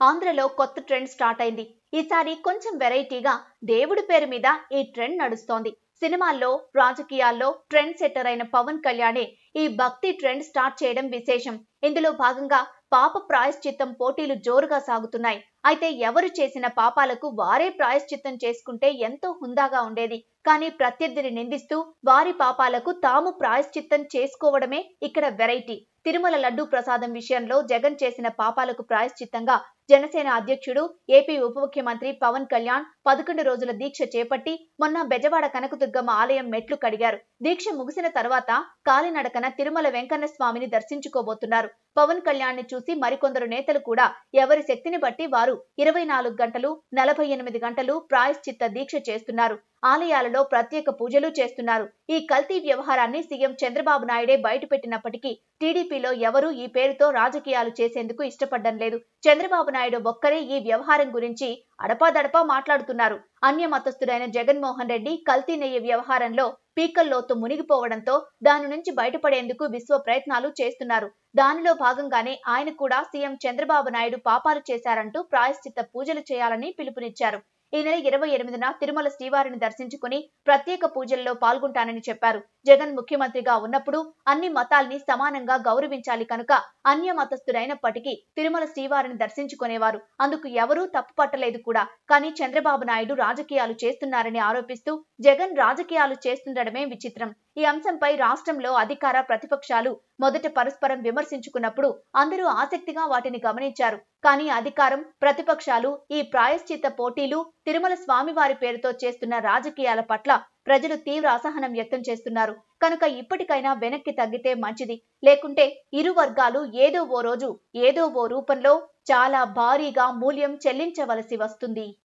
ఆంధ్రలో కొత్త trend start అయింది. ఈసారి కొంచెం వెరైటీగా దేవుడి పేరు మీద ఈ ట్రెండ్ నడుస్తోంది. సినిమాల్లో, రాజకీయాల్లో ట్రెండ్ సెట్టర్ అయిన పవన్ కళ్యాణే ఈ భక్తి ట్రెండ్ స్టార్ట్ చేయడం విశేషం. ఇందులో భాగంగా పాప ప్రాయశ్చిత్తం పోటీలు జోరుగా సాగుతున్నాయి. అయితే ఎవరు చేసిన పాపాలకు వారే ప్రాయశ్చిత్తం చేసుకుంటే ఎంతో హుందాగా ఉండేది. కానీ ప్రత్యర్థిని నిందిస్తూ వారి పాపాలకు తాము ప్రాయశ్చిత్తం చేసుకోవడమే ఇక్కడ వెరైటీ. తిరుమల లడ్డూ ప్రసాదం విషయంలో జగన్ చేసిన పాపాలకు ప్రాయశ్చిత్తంగా జనసేన అధ్యక్షుడు, ఏపీ ఉప ముఖ్యమంత్రి పవన్ కళ్యాణ్ 11 రోజుల దీక్ష చేపట్టి మొన్న బెజవాడ కనకదుర్గమ్మ ఆలయం మెట్లు కడిగారు. దీక్ష ముగిసిన తర్వాత కాలినడకన తిరుమల వెంకన్న స్వామిని దర్శించుకోబోతున్నారు. పవన్ కళ్యాణ్ ని చూసి మరికొందరు నేతలు కూడా ఎవరి శక్తిని బట్టి వారు 24 గంటలు, 48 గంటలు ప్రాయశ్చిత్త దీక్ష చేస్తున్నారు. ఆలయాలలో ప్రత్యేక పూజలు చేస్తున్నారు. ఈ కల్తీ వ్యవహారాన్ని సీఎం చంద్రబాబు నాయుడే బయటపెట్టినప్పటికీ టీడీపీలో ఎవరూ ఈ పేరుతో రాజకీయాలు చేసేందుకు ఇష్టపడడం లేదు. చంద్రబాబు నాయుడు ఒక్కరే ఈ వ్యవహారం గురించి అడపాదడపా మాట్లాడుతున్నారు. అన్య మతస్థుడైన జగన్మోహన్ రెడ్డి కల్తీ నెయ్యి వ్యవహారంలో పీకల్లోతు మునిగిపోవడంతో దాని నుంచి బయటపడేందుకు విశ్వ ప్రయత్నాలు చేస్తున్నారు. దానిలో భాగంగానే ఆయన కూడా సీఎం చంద్రబాబు నాయుడు పాపాలు చేశారంటూ ప్రాయశ్చిత్త పూజలు చేయాలని పిలుపునిచ్చారు. ఈ నెల 28న తిరుమల శ్రీవారిని దర్శించుకుని ప్రత్యేక పూజల్లో పాల్గొంటానని చెప్పారు. జగన్ ముఖ్యమంత్రిగా ఉన్నప్పుడు అన్ని మతాల్ని సమానంగా గౌరవించాలి కనుక అన్య మతస్థుడైనప్పటికీ తిరుమల శ్రీవారిని దర్శించుకునేవారు. అందుకు ఎవరూ తప్పు పట్టలేదు కూడా. కానీ చంద్రబాబు నాయుడు రాజకీయాలు చేస్తున్నారని ఆరోపిస్తూ జగన్ రాజకీయాలు చేస్తుండడమే విచిత్రం. ఈ అంశంపై రాష్ట్రంలో అధికార, ప్రతిపక్షాలు మొదట పరస్పరం విమర్శించుకున్నప్పుడు అందరూ ఆసక్తిగా వాటిని గమనించారు. కానీ అధికారం, ప్రతిపక్షాలు ఈ ప్రాయశ్చిత్త పోటీలు, తిరుమల స్వామివారి పేరుతో చేస్తున్న రాజకీయాల పట్ల ప్రజలు తీవ్ర అసహనం వ్యక్తం చేస్తున్నారు. కనుక ఇప్పటికైనా వెనక్కి తగ్గితే మంచిది. లేకుంటే ఇరు వర్గాలు ఏదో ఓ రోజు ఏదో ఓ రూపంలో చాలా భారీగా మూల్యం చెల్లించవలసి వస్తుంది.